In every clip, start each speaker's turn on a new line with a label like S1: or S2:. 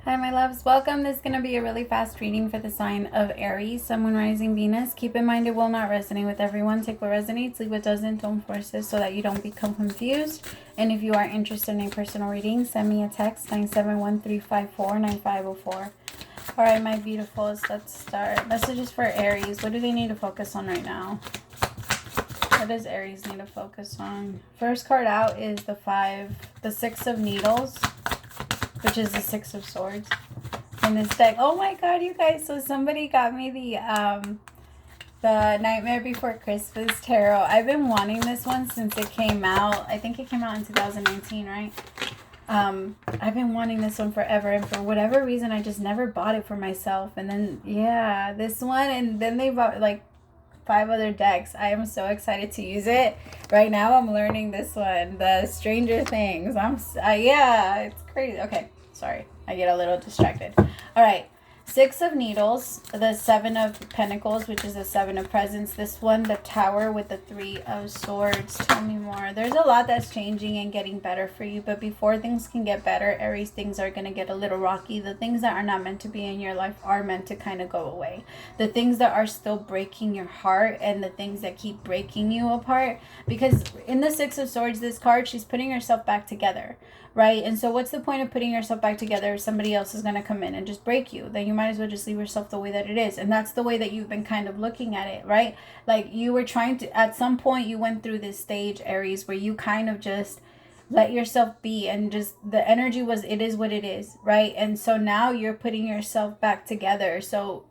S1: Hi, my loves. Welcome. This is going to be a really fast reading for the sign of Aries, Sun, Moon, Rising, Venus. Keep in mind it will not resonate with everyone. Take what resonates, leave what doesn't. Don't force it so that you don't become confused. And if you are interested in a personal reading, send me a text, 971-354-9504. All right, my beautifuls, let's start. Messages for Aries. What do they need to focus on right now? What does Aries need to focus on? First card out is the Six of Needles, which is the Six of Swords in this deck. Oh my god, you guys. So somebody got me the Nightmare Before Christmas tarot. I've been wanting this one since it came out. I think it came out in 2019, right? I've been wanting this one forever, and for whatever reason, I just never bought it for myself. And then, yeah, this one, and then they bought like 5 other decks. I am so excited to use it. Right now, I'm learning this one, the Stranger Things. Yeah, it's crazy. Okay, sorry. I get a little distracted. All right. Six of Needles, the Seven of Pentacles, which is the Seven of Presents. This one, the Tower with the Three of Swords. Tell me more. There's a lot that's changing and getting better for you, but before things can get better, Aries, things are going to get a little rocky. The things that are not meant to be in your life are meant to kind of go away. The things that are still breaking your heart and the things that keep breaking you apart, because in the Six of Swords, this card, she's putting herself back together. Right? And so what's the point of putting yourself back together if somebody else is going to come in and just break you? Then you might as well just leave yourself the way that it is. And that's the way that you've been kind of looking at it, right? Like you were trying to, at some point you went through this stage, Aries, where you kind of just let yourself be, and just the energy was, it is what it is, right? And so now you're putting yourself back together. So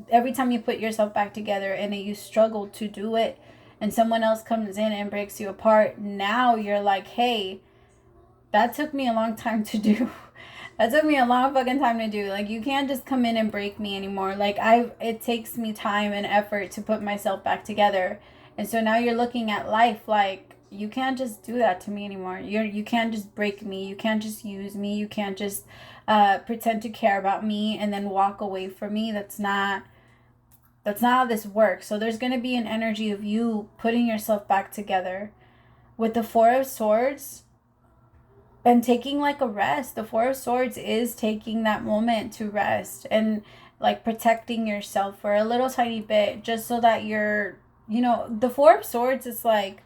S1: every time you put yourself back together and you struggle to do it and someone else comes in and breaks you apart, now you're like, hey, that took me a long time to do. That took me a long fucking time to do. Like, you can't just come in and break me anymore. Like, it takes me time and effort to put myself back together. And so now you're looking at life like, you can't just do that to me anymore. You can't just break me. You can't just use me. You can't just pretend to care about me and then walk away from me. That's not how this works. So there's going to be an energy of you putting yourself back together. With the Four of Swords, and taking like a rest. The Four of Swords is taking that moment to rest and like protecting yourself for a little tiny bit, just so that you're, the Four of Swords is like,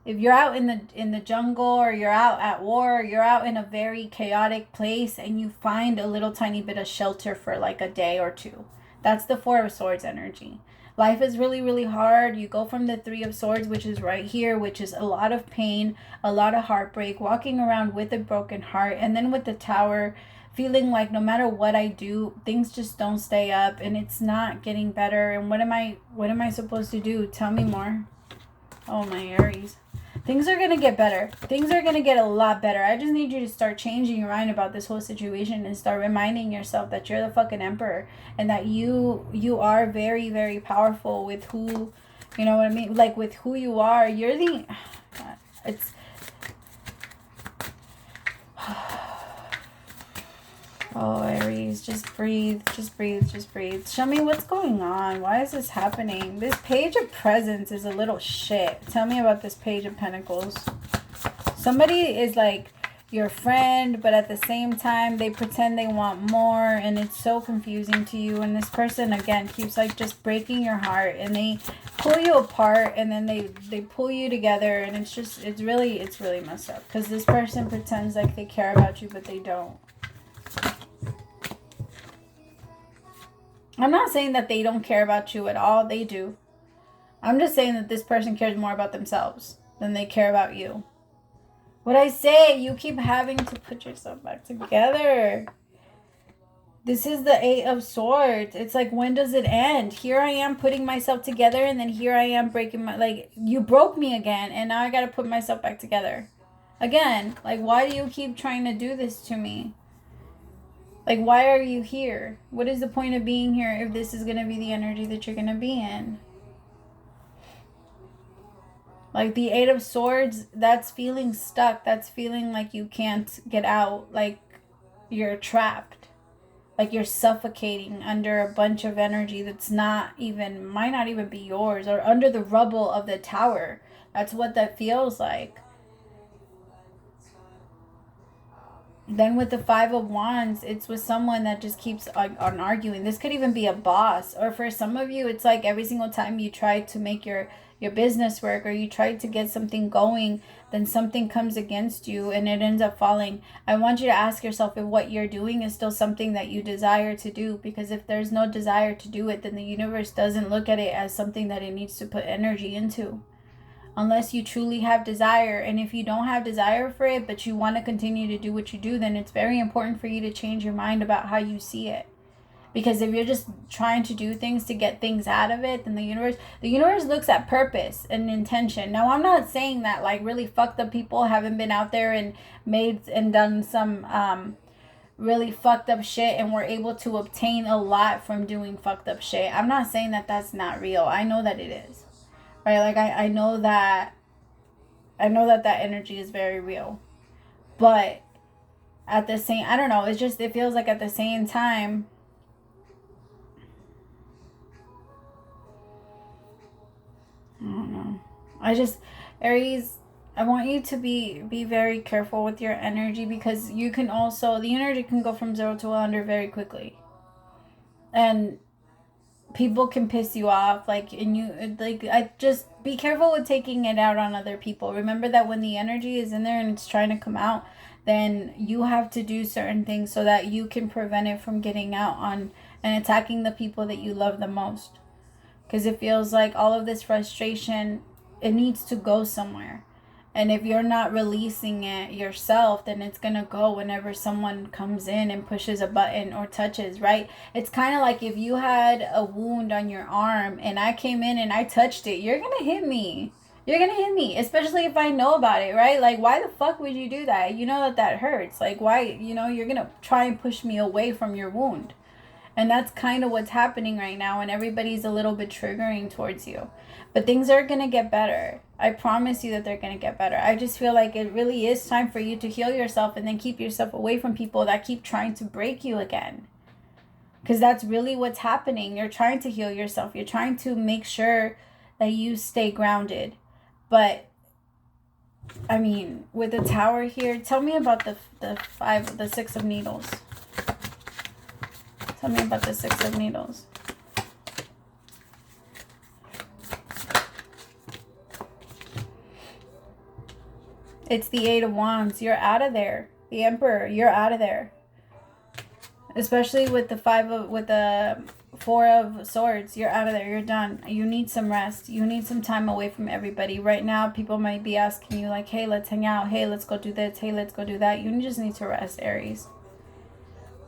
S1: if you're out in the jungle, or you're out at war, or you're out in a very chaotic place and you find a little tiny bit of shelter for like a day or two. That's the Four of Swords energy. Life is really, really hard. You go from the Three of Swords, which is right here, which is a lot of pain, a lot of heartbreak, walking around with a broken heart, and then with the Tower, feeling like no matter what I do, things just don't stay up and it's not getting better. And what am I supposed to do? Tell me more. Oh, my Aries. Things are going to get better. Things are going to get a lot better. I just need you to start changing your mind about this whole situation and start reminding yourself that you're the fucking emperor, and that you are very, very powerful with who, you know what I mean? Like with who you are. You're the, it's, oh, Aries, just breathe, just breathe, just breathe. Show me what's going on. Why is this happening? This Page of Presents is a little shit. Tell me about this Page of Pentacles. Somebody is like your friend, but at the same time, they pretend they want more, and it's so confusing to you. And this person, again, keeps like just breaking your heart, and they pull you apart, and then they pull you together, and it's really messed up, because this person pretends like they care about you, but they don't. I'm not saying that they don't care about you at all. They do. I'm just saying that this person cares more about themselves than they care about you. What I say, you keep having to put yourself back together. This is the Eight of Swords. It's like, when does it end? Here I am putting myself together, and then here I am breaking like, you broke me again, and now I got to put myself back together. Again, like, why do you keep trying to do this to me? Like, why are you here? What is the point of being here if this is going to be the energy that you're going to be in? Like, the Eight of Swords, that's feeling stuck. That's feeling like you can't get out. Like, you're trapped. Like, you're suffocating under a bunch of energy that's might not even be yours, or under the rubble of the Tower. That's what that feels like. Then with the Five of Wands, it's with someone that just keeps on arguing. This could even be a boss. Or for some of you, it's like every single time you try to make your business work, or you try to get something going, then something comes against you and it ends up falling. I want you to ask yourself if what you're doing is still something that you desire to do. Because if there's no desire to do it, then the universe doesn't look at it as something that it needs to put energy into. Unless you truly have desire. And if you don't have desire for it, but you want to continue to do what you do, then it's very important for you to change your mind about how you see it. Because if you're just trying to do things to get things out of it, then the universe looks at purpose and intention. Now, I'm not saying that like really fucked up people haven't been out there and made and done some really fucked up shit and were able to obtain a lot from doing fucked up shit. I'm not saying that that's not real. I know that it is. Right? Like I know that energy is very real. But at the same, I don't know, it's just, it feels like at the same time, I don't know. Aries, I want you to be very careful with your energy, because you can also, the energy can go from 0 to 100 very quickly. And people can piss you off, I just be careful with taking it out on other people. Remember that when the energy is in there and it's trying to come out, then you have to do certain things so that you can prevent it from getting out on and attacking the people that you love the most. Because it feels like all of this frustration, it needs to go somewhere. And if you're not releasing it yourself, then it's going to go whenever someone comes in and pushes a button or touches, right? It's kind of like if you had a wound on your arm and I came in and I touched it, you're going to hit me. You're going to hit me, especially if I know about it, right? Like, why the fuck would you do that? You know that hurts. Like, why, you're going to try and push me away from your wound. And that's kind of what's happening right now, and everybody's a little bit triggering towards you. But things are going to get better. I promise you that they're going to get better. I just feel like it really is time for you to heal yourself and then keep yourself away from people that keep trying to break you again. Because that's really what's happening. You're trying to heal yourself. You're trying to make sure that you stay grounded. But, I mean, with the Tower here, tell me about the Six of Needles. Tell me about the Six of Needles. It's the Eight of Wands. You're out of there. The Emperor, you're out of there. Especially with the Four of Swords, you're out of there. You're done. You need some rest. You need some time away from everybody. Right now, people might be asking you like, hey, let's hang out. Hey, let's go do this. Hey, let's go do that. You just need to rest, Aries.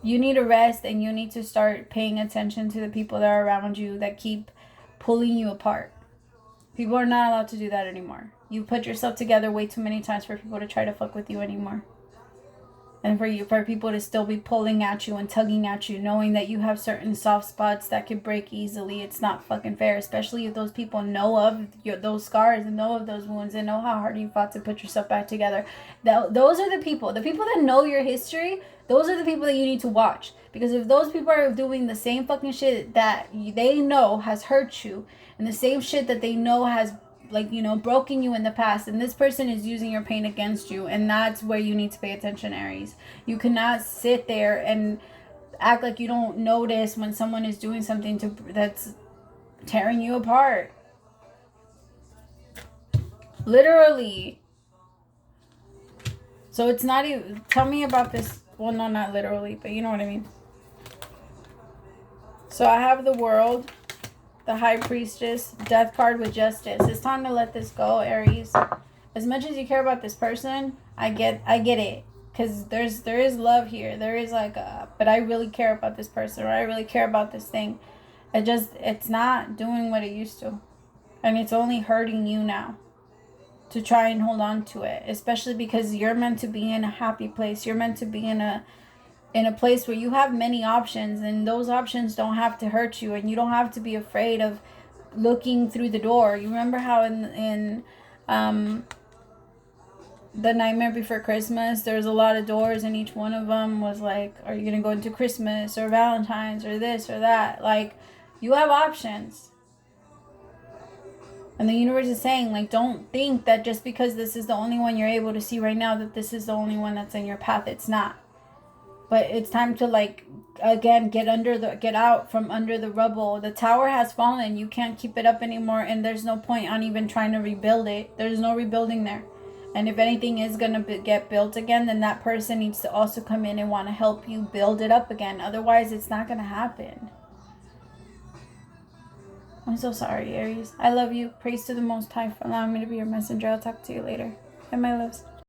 S1: You need to rest, and you need to start paying attention to the people that are around you that keep pulling you apart. People are not allowed to do that anymore. You put yourself together way too many times for people to try to fuck with you anymore. And for people to still be pulling at you and tugging at you, knowing that you have certain soft spots that could break easily. It's not fucking fair, especially if those people know of those scars and know of those wounds and know how hard you fought to put yourself back together. Those are the people that know your history. Those are the people that you need to watch. Because if those people are doing the same fucking shit that they know has hurt you, and the same shit that they know has broken you in the past, and this person is using your pain against you, and that's where you need to pay attention, Aries. You cannot sit there and act like you don't notice when someone is doing something that's tearing you apart. Literally. So it's not even, tell me about this. Well, no, not literally, but you know what I mean. So I have the World, the High Priestess, Death card with Justice. It's time to let this go, Aries. As much as you care about this person, I get it. Because there is love here. There is but I really care about this person, or I really care about this thing. It's not doing what it used to. And it's only hurting you now to try and hold on to it. Especially because you're meant to be in a happy place. You're meant to be in a place where you have many options, and those options don't have to hurt you, and you don't have to be afraid of looking through the door. You remember how in The Nightmare Before Christmas, there's a lot of doors, and each one of them was like, are you going to go into Christmas or Valentine's or this or that? Like, you have options. And the universe is saying, don't think that just because this is the only one you're able to see right now, that this is the only one that's in your path. It's not. But it's time to, like, again, get out from under the rubble. The tower has fallen. You can't keep it up anymore, and there's no point on even trying to rebuild it. There's no rebuilding there. And if anything is going to get built again, then that person needs to also come in and want to help you build it up again. Otherwise, it's not going to happen. I'm so sorry, Aries. I love you. Praise to the Most High for allowing me to be your messenger. I'll talk to you later. And my loves.